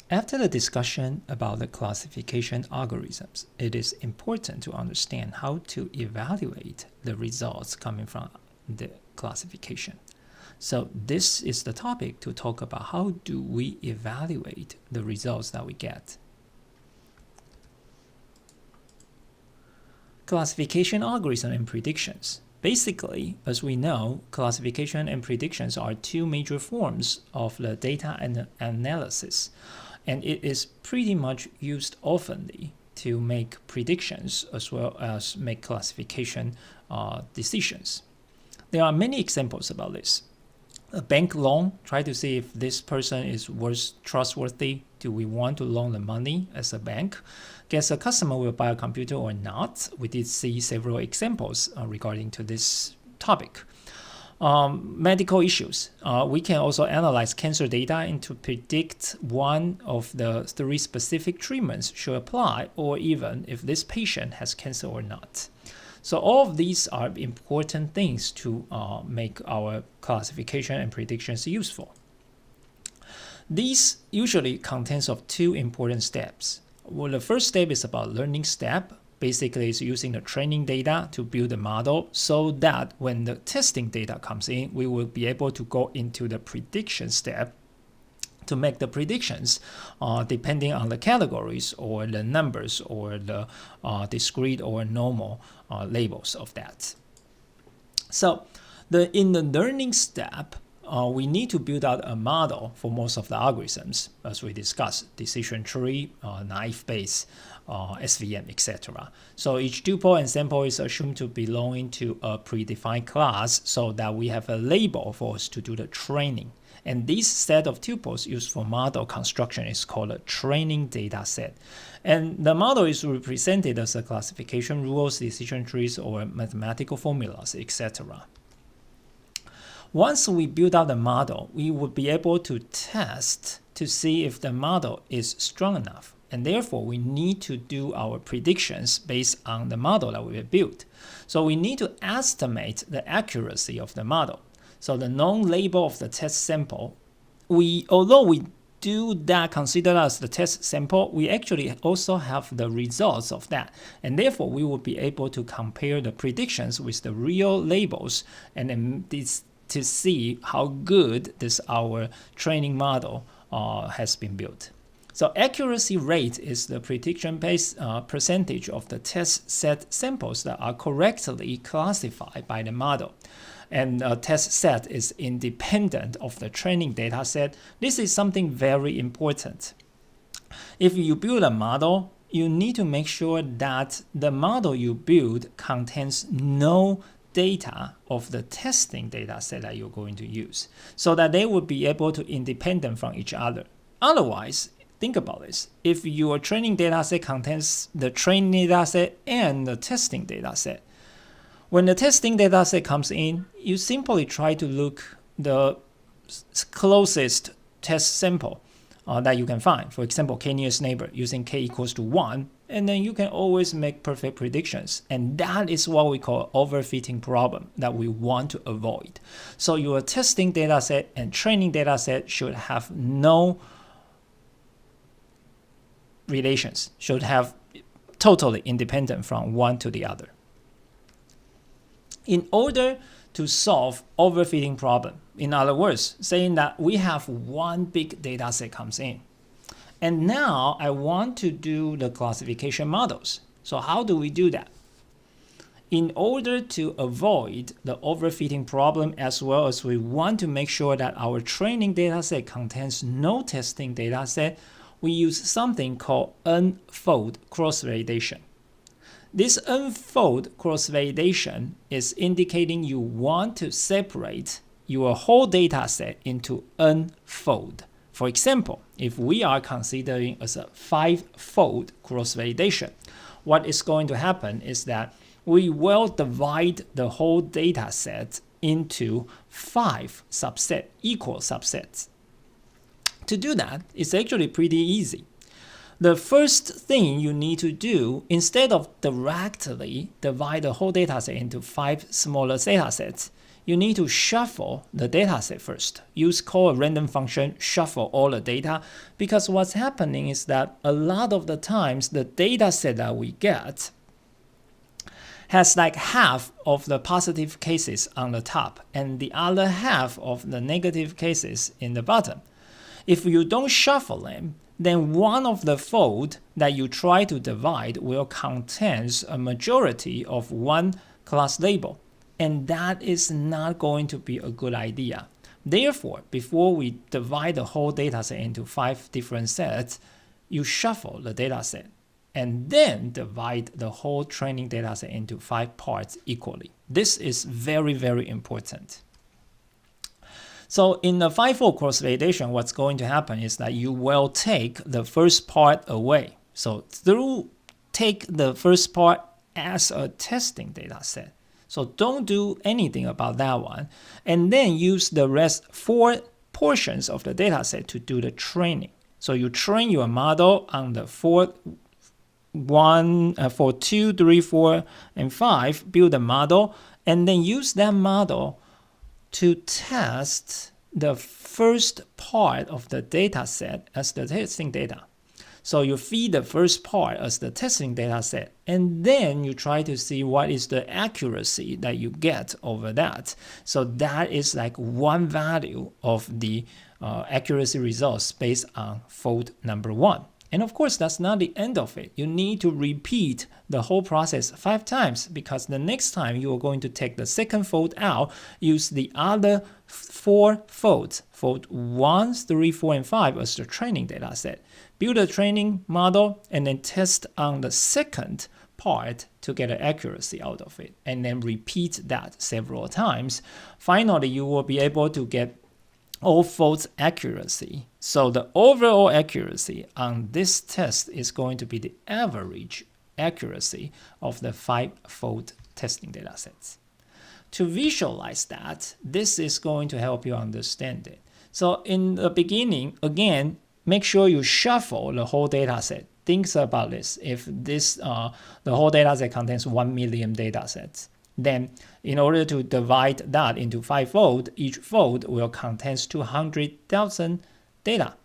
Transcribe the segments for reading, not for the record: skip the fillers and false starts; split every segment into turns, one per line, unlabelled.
After the discussion about the classification algorithms, it is important to understand how to evaluate the results coming from the classification. So this is the topic to talk about how do we evaluate the results that we get. Classification algorithm and predictions. Basically, as we know, classification and predictions are two major forms of the data analysis, and it is pretty much used oftenly to make predictions as well as make classification decisions. There are many examples about this. A bank loan, try to see if this person is trustworthy. Do we want to loan the money as a bank? Guess a customer will buy a computer or not. We did see several examples regarding to this topic. Medical issues. We can also analyze cancer data and to predict one of the 3 specific treatments should apply, or even if this patient has cancer or not. So all of these are important things to make our classification and predictions useful. These usually contains of 2 important steps. Well, the first step is about learning step. Basically, it's using the training data to build a model so that when the testing data comes in, we will be able to go into the prediction step to make the predictions depending on the categories or the numbers or the discrete or normal labels of that. So in the learning step, we need to build out a model for most of the algorithms, as we discussed, decision tree, naive Bayes, SVM, etc. So each tuple and sample is assumed to belong to a predefined class so that we have a label for us to do the training. And this set of tuples used for model construction is called a training data set. And the model is represented as a classification rules, decision trees, or mathematical formulas, etc. Once we build out the model, we will be able to test to see if the model is strong enough. And therefore, we need to do our predictions based on the model that we have built. So we need to estimate the accuracy of the model. So the known label of the test sample, although we do that considered as the test sample, we actually also have the results of that. And therefore, we will be able to compare the predictions with the real labels and then to see how good our training model has been built. So accuracy rate is the prediction-based percentage of the test set samples that are correctly classified by the model. And a test set is independent of the training data set. This is something very important. If you build a model, you need to make sure that the model you build contains no data of the testing data set that you're going to use, so that they will be able to independent from each other. Otherwise, think about this. If your training data set contains the training data set and the testing data set, when the testing data set comes in, you simply try to look the closest test sample that you can find. For example, k-nearest neighbor using k equals to 1, and then you can always make perfect predictions. And that is what we call overfitting problem that we want to avoid. So your testing data set and training data set should have no relations, should have totally independent from one to the other. In order to solve overfitting problem, in other words, saying that we have one big data set comes in, and now I want to do the classification models. So how do we do that? In order to avoid the overfitting problem, as well as we want to make sure that our training data set contains no testing data set, we use something called n-fold cross-validation. This n-fold cross-validation is indicating you want to separate your whole data set into n-fold. For example, if we are considering as a 5-fold cross-validation, what is going to happen is that we will divide the whole data set into 5 equal subsets. To do that, it's actually pretty easy. The first thing you need to do, instead of directly divide the whole dataset into 5 smaller datasets, you need to shuffle the data set first. Call a random function, shuffle all the data, because what's happening is that a lot of the times the data set that we get has like half of the positive cases on the top and the other half of the negative cases in the bottom. If you don't shuffle them, then one of the fold that you try to divide will contain a majority of one class label. And that is not going to be a good idea. Therefore, before we divide the whole dataset into 5 different sets, you shuffle the dataset and then divide the whole training dataset into 5 parts equally. This is very, very important. So in the 5-fold cross-validation, what's going to happen is that you will take the first part away. So take the first part as a testing data set. So don't do anything about that one. And then use the rest 4 portions of the data set to do the training. So you train your model on the 4, 2, 3, 4, and 5, build a model, and then use that model to test the first part of the data set as the testing data. So you feed the first part as the testing data set, and then you try to see what is the accuracy that you get over that. So that is like one value of the accuracy results based on fold number 1. And of course, that's not the end of it. You need to repeat the whole process 5 times, because the next time you are going to take the second fold out, use the other 4 folds, fold 1, 3, 4, and 5 as the training data set. Build a training model and then test on the second part to get an accuracy out of it, and then repeat that several times. Finally, you will be able to get all folds accuracy. So the overall accuracy on this test is going to be the average accuracy of the 5-fold testing data sets. To visualize that, this is going to help you understand it. So in the beginning, again, make sure you shuffle the whole data set. Think about this. If the whole data set contains 1 million data sets, then in order to divide that into 5-fold, each fold will contain 200,000 data.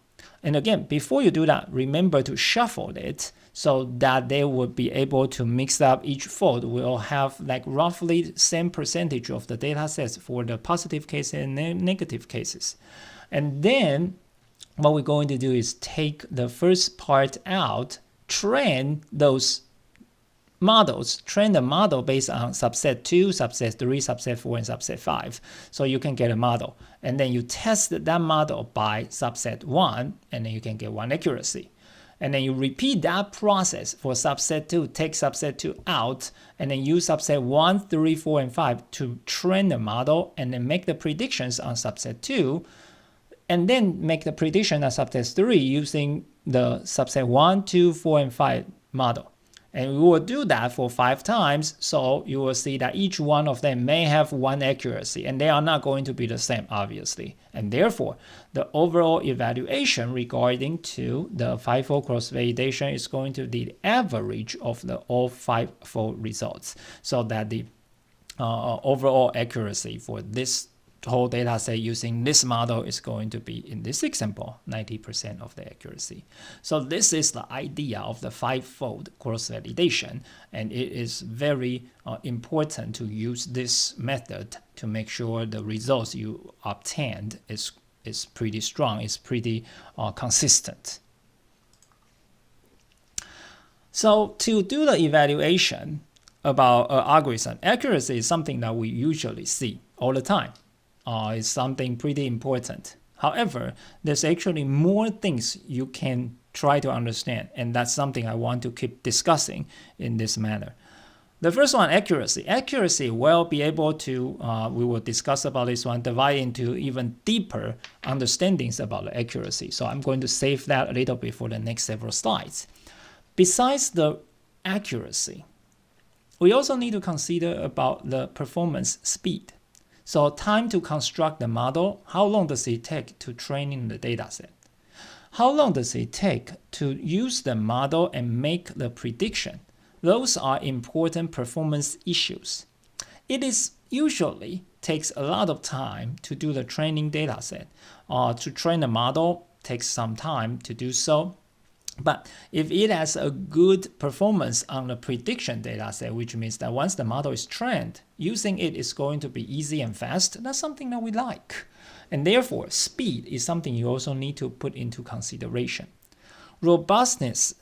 And again, before you do that, remember to shuffle it so that they will be able to mix up. Each fold will have like roughly same percentage of the data sets for the positive cases and negative cases. And then what we're going to do is take the first part out, train those models, train the model based on subset 2, subset 3, subset 4, and subset 5. So you can get a model. And then you test that model by subset 1, and then you can get 1 accuracy. And then you repeat that process for subset 2, take subset 2 out, and then use subset 1, 3, 4, and 5 to train the model, and then make the predictions on subset 2, and then make the prediction on subset 3 using the subset 1, 2, 4, and 5 model. And we will do that for 5 times, so you will see that each one of them may have 1 accuracy, and they are not going to be the same, obviously. And therefore, the overall evaluation regarding to the 5-fold cross-validation is going to be the average of the all 5-fold results, so that the overall accuracy for this whole data set using this model is going to be, in this example, 90% of the accuracy. So this is the idea of the 5-fold cross-validation, and it is very important to use this method to make sure the results you obtained is pretty strong, is pretty consistent. So to do the evaluation about algorithm, accuracy is something that we usually see all the time. Is something pretty important. However, there's actually more things you can try to understand, and that's something I want to keep discussing in this manner. The first one, accuracy. Accuracy will be able to, we will discuss about this one, divide into even deeper understandings about the accuracy. So I'm going to save that a little bit for the next several slides. Besides the accuracy, we also need to consider about the performance speed. So time to construct the model, how long does it take to train the dataset? How long does it take to use the model and make the prediction? Those are important performance issues. It is usually takes a lot of time to do the training data set. To train the model takes some time to do so. But if it has a good performance on the prediction data set, which means that once the model is trained, using it is going to be easy and fast, that's something that we like. And therefore, speed is something you also need to put into consideration. Robustness.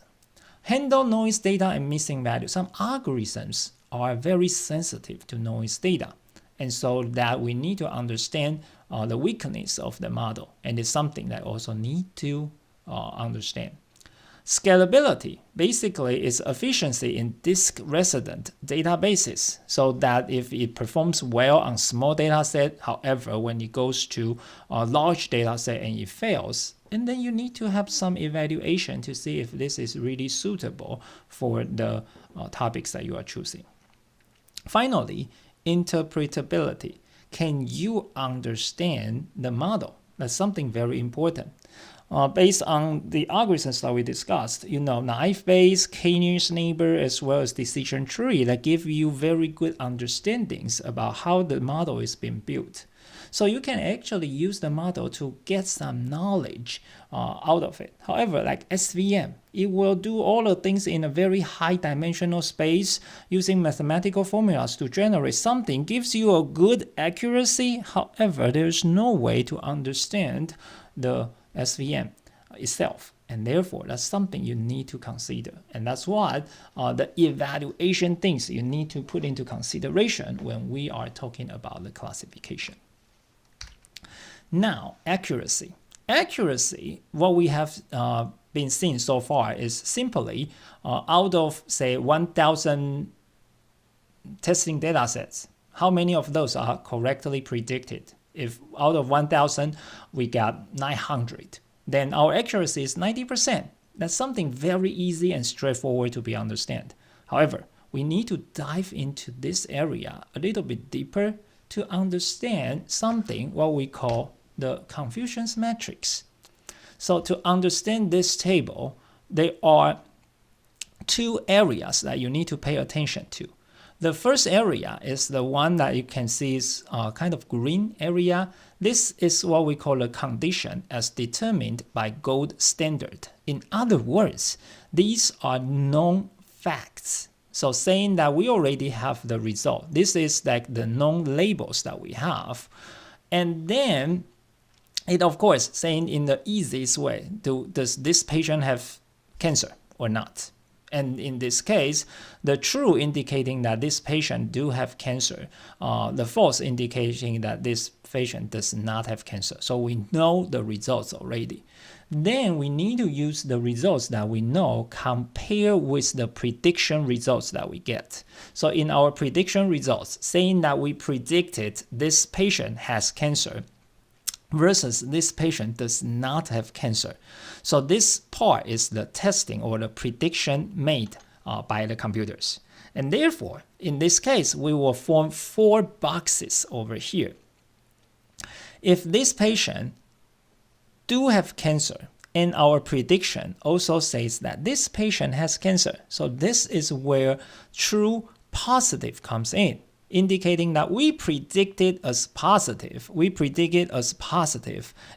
Handle noise data and missing values. Some algorithms are very sensitive to noise data. And so that we need to understand the weakness of the model. And it's something that also need to understand. Scalability basically is efficiency in disk resident databases, so that if it performs well on small data set, however, when it goes to a large data set and it fails, and then you need to have some evaluation to see if this is really suitable for the topics that you are choosing. Finally, interpretability. Can you understand the model? That's something very important. Based on the algorithms that we discussed, naive Bayes, k-nearest neighbor, as well as decision tree that give you very good understandings about how the model is being built. So you can actually use the model to get some knowledge out of it. However, like SVM, it will do all the things in a very high dimensional space using mathematical formulas to generate something, gives you a good accuracy. However, there's no way to understand the SVM itself, and therefore that's something you need to consider, and that's what the evaluation things you need to put into consideration when we are talking about the classification. Now, accuracy. What we have been seeing so far is simply out of, say, 1,000 testing data sets, how many of those are correctly predicted? If out of 1,000 we got 900, then our accuracy is 90%. That's something very easy and straightforward to be understood. However, we need to dive into this area a little bit deeper to understand something what we call the confusion matrix. So to understand this table, there are two areas that you need to pay attention to. The first area is the one that you can see is kind of green area. This is what we call a condition as determined by gold standard. In other words, these are known facts. So saying that we already have the result. This is like the known labels that we have. And then it, of course, saying in the easiest way, does this patient have cancer or not? And in this case, the true indicating that this patient do have cancer, the false indicating that this patient does not have cancer. So we know the results already. Then we need to use the results that we know compare with the prediction results that we get. So in our prediction results, saying that we predicted this patient has cancer versus this patient does not have cancer. So this part is the testing or the prediction made by the computers. And therefore, in this case, we will form 4 boxes over here. If this patient do have cancer, and our prediction also says that this patient has cancer, so this is where true positive comes in, indicating that we predicted as positive,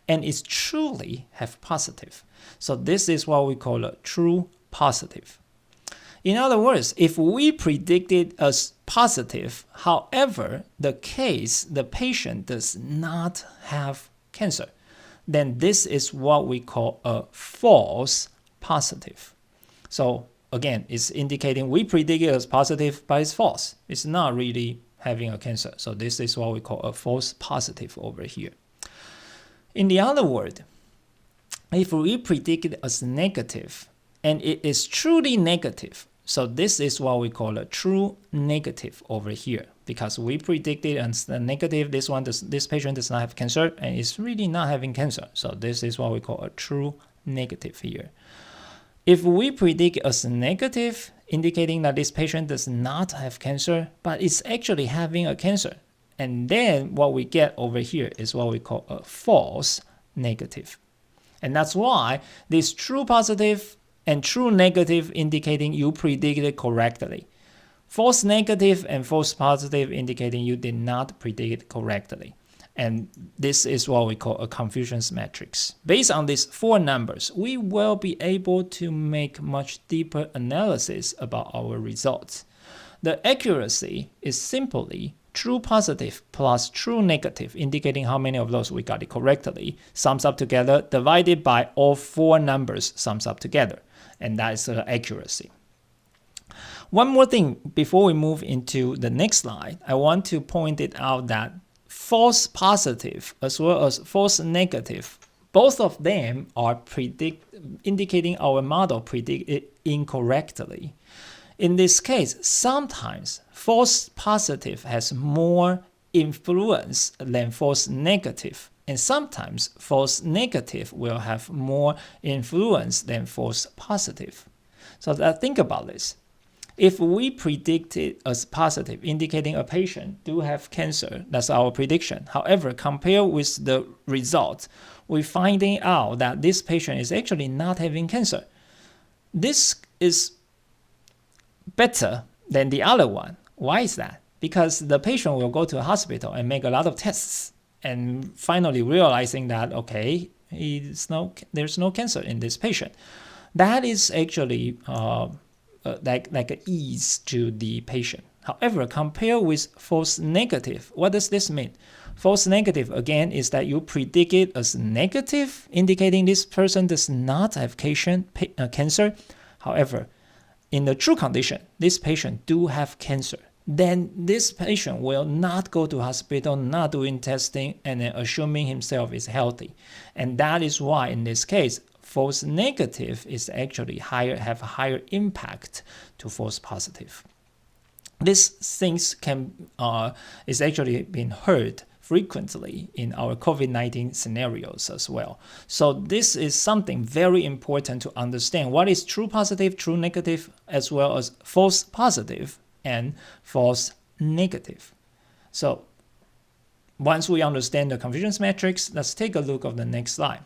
and it's truly have positive. So this is what we call a true positive. In other words, if we predicted as positive, however, the patient does not have cancer, then this is what we call a false positive. So again, it's indicating we predicted as positive, but it's false. It's not really having a cancer. So this is what we call a false positive over here. In the other word, if we predict it as negative and it is truly negative, so this is what we call a true negative over here, because we predicted as the negative, this patient does not have cancer and is really not having cancer. So this is what we call a true negative here. If we predict as negative, indicating that this patient does not have cancer, but is actually having a cancer, and then what we get over here is what we call a false negative. And that's why this true positive and true negative indicating you predicted correctly. false negative and false positive indicating you did not predict correctly. And this is what we call a confusion matrix. Based on these 4 numbers, we will be able to make much deeper analysis about our results. The accuracy is simply true positive plus true negative, indicating how many of those we got it correctly, sums up together, divided by all 4 numbers sums up together. And that is the accuracy. One more thing before we move into the next slide, I want to point it out that false positive as well as false negative, both of them are indicating our model predicted incorrectly. In this case, sometimes false positive has more influence than false negative, and sometimes false negative will have more influence than false positive. So think about this. If we predict it as positive, indicating a patient do have cancer, that's our prediction. However, compared with the result, we're finding out that this patient is actually not having cancer. This is better than the other one. Why is that? Because the patient will go to a hospital and make a lot of tests and finally realizing that, okay, there's no cancer in this patient. That is actually like an ease to the patient. However, compare with false negative. What does this mean? False negative, again, is that you predict it as negative, indicating this person does not have cancer. However, in the true condition, this patient do have cancer. Then this patient will not go to hospital, not doing testing, and then assuming himself is healthy. And that is why in this case, false negative is actually have a higher impact to false positive. These things is actually been heard frequently in our COVID-19 scenarios as well. So this is something very important to understand. What is true positive, true negative, as well as false positive and false negative. So once we understand the confusion matrix, let's take a look at the next slide.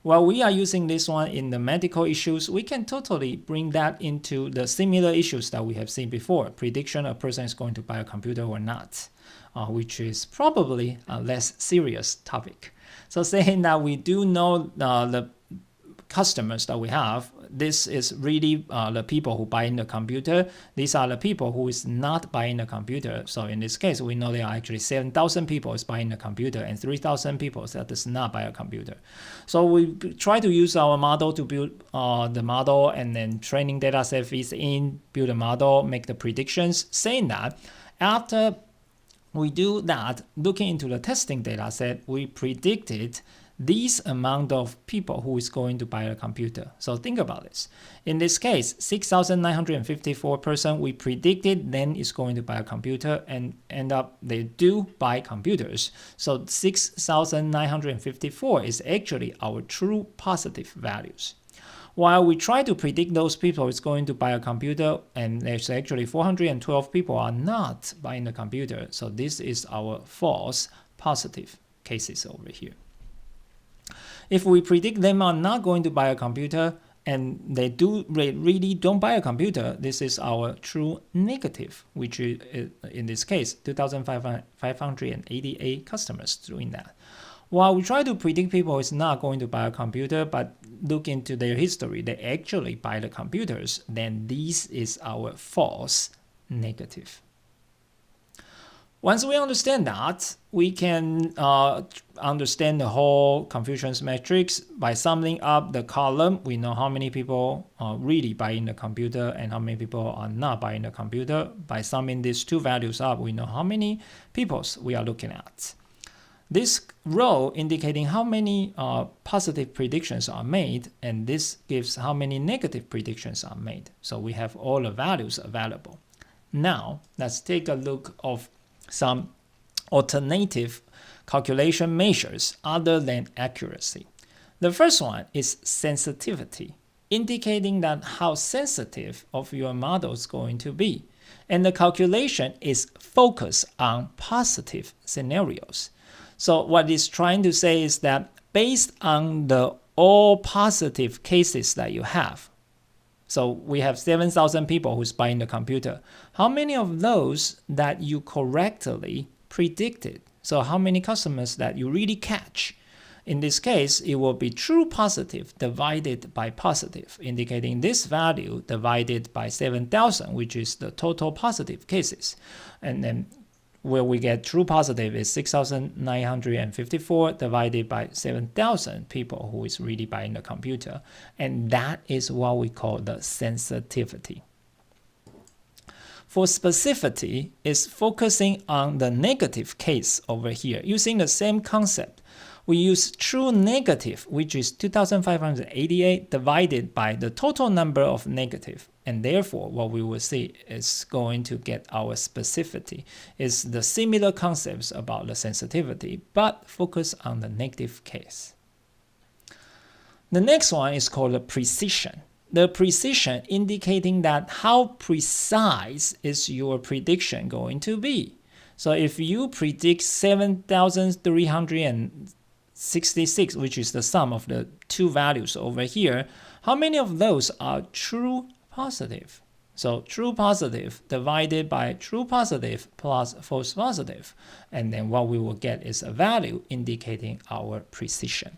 While we are using this one in the medical issues, we can totally bring that into the similar issues that we have seen before. Prediction a person is going to buy a computer or not, which is probably a less serious topic. So saying that we do know the customers that we have, this is really the people who buy in the computer. These are the people who is not buying the computer. So in this case, we know there are actually 7,000 people is buying the computer and 3,000 people that does not buy a computer. So we try to use our model to build the model, and then training data set feeds in, build a model, make the predictions, saying that after we do that, looking into the testing data set, we predicted this amount of people who is going to buy a computer. So think about this. In this case, 6,954 person we predicted then is going to buy a computer, and end up they do buy computers. So 6,954 is actually our true positive values. While we try to predict those people is going to buy a computer, and there's actually 412 people are not buying the computer. So this is our false positive cases over here. If we predict them are not going to buy a computer and they really don't buy a computer, this is our true negative, which is, in this case, 2,588 customers doing that. While we try to predict people is not going to buy a computer, but look into their history, they actually buy the computers, then this is our false negative. Once we understand that, we can understand the whole confusion matrix by summing up the column. We know how many people are really buying the computer and how many people are not buying the computer. By summing these two values up, we know how many people we are looking at. This row indicating how many positive predictions are made, and this gives how many negative predictions are made. So we have all the values available. Now, let's take a look of some alternative calculation measures other than accuracy. The first one is sensitivity, indicating that how sensitive of your model is going to be. And the calculation is focused on positive scenarios. So what it's trying to say is that based on the all positive cases that you have, So we have 7,000 people who's buying the computer. How many of those that you correctly predicted? So how many customers that you really catch? In this case, it will be true positive divided by positive, indicating this value divided by 7,000, which is the total positive cases. And then where we get true positive is 6,954 divided by 7,000 people who is really buying the computer. And that is what we call the sensitivity. For specificity, is focusing on the negative case over here. Using the same concept, we use true negative, which is 2,588 divided by the total number of negative. And therefore, what we will see is going to get our specificity. It's the similar concepts about the sensitivity, but focus on the negative case. The next one is called the precision. The precision indicating that how precise is your prediction going to be. So if you predict 7,366, which is the sum of the two values over here, how many of those are true positive? So true positive divided by true positive plus false positive. And then what we will get is a value indicating our precision.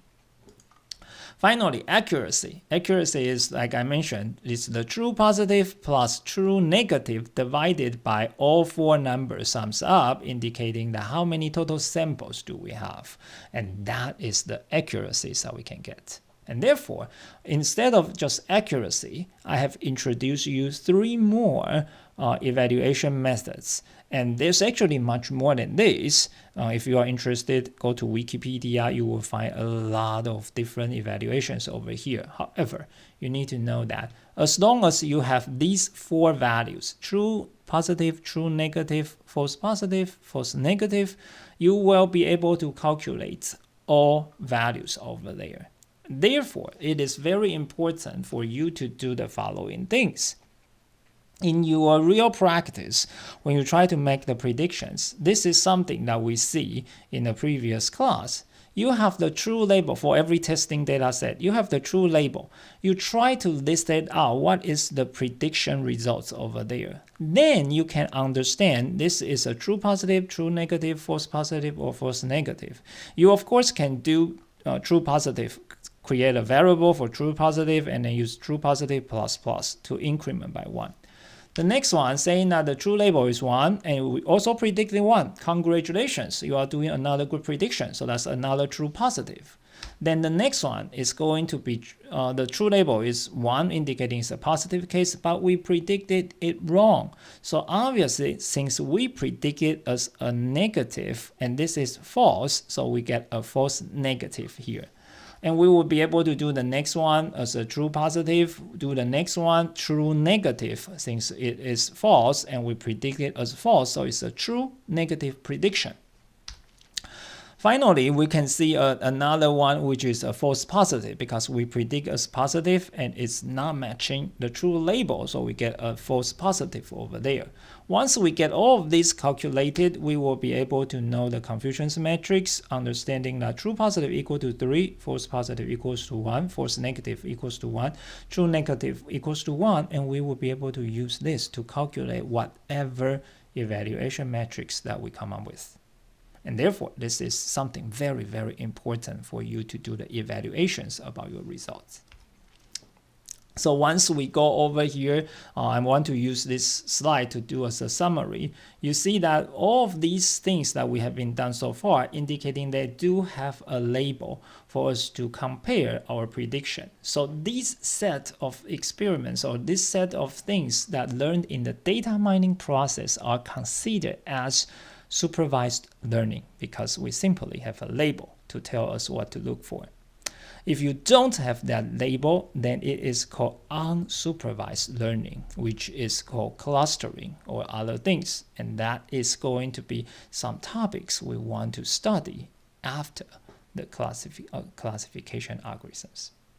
Finally, accuracy. Accuracy is, like I mentioned, is the true positive plus true negative divided by all four numbers sums up, indicating that how many total samples do we have. And that is the accuracies that we can get. And therefore, instead of just accuracy, I have introduced you 3 more evaluation methods. And there's actually much more than this. If you are interested, go to Wikipedia. You will find a lot of different evaluations over here. However, you need to know that as long as you have these 4 values, true positive, true negative, false positive, false negative, you will be able to calculate all values over there. Therefore, it is very important for you to do the following things. In your real practice, when you try to make the predictions, this is something that we see in the previous class. You have the true label for every testing data set. You have the true label. You try to list it out. What is the prediction results over there? Then you can understand this is a true positive, true negative, false positive, or false negative. You, of course, can do true positive, create a variable for true positive, and then use true positive plus plus to increment by 1. The next one, saying that the true label is 1, and we also predicted 1. Congratulations, you are doing another good prediction. So that's another true positive. Then the next one is going to be the true label is 1, indicating it's a positive case, but we predicted it wrong. So obviously, since we predict it as a negative, and this is false, so we get a false negative here. And we will be able to do the next one as a true positive, do the next one true negative, since it is false and we predict it as false, so it's a true negative prediction. Finally, we can see another one which is a false positive because we predict as positive and it's not matching the true label, so we get a false positive over there. Once we get all of this calculated, we will be able to know the confusion matrix, understanding that true positive equal to 3, false positive equals to 1, false negative equals to 1, true negative equals to 1, and we will be able to use this to calculate whatever evaluation matrix that we come up with. And therefore, this is something very, very important for you to do the evaluations about your results. So once we go over here, I want to use this slide to do as a summary. You see that all of these things that we have been done so far, indicating they do have a label for us to compare our prediction. So this set of experiments or this set of things that learned in the data mining process are considered as supervised learning because we simply have a label to tell us what to look for. If you don't have that label, then it is called unsupervised learning, which is called clustering or other things. And that is going to be some topics we want to study after the classification algorithms.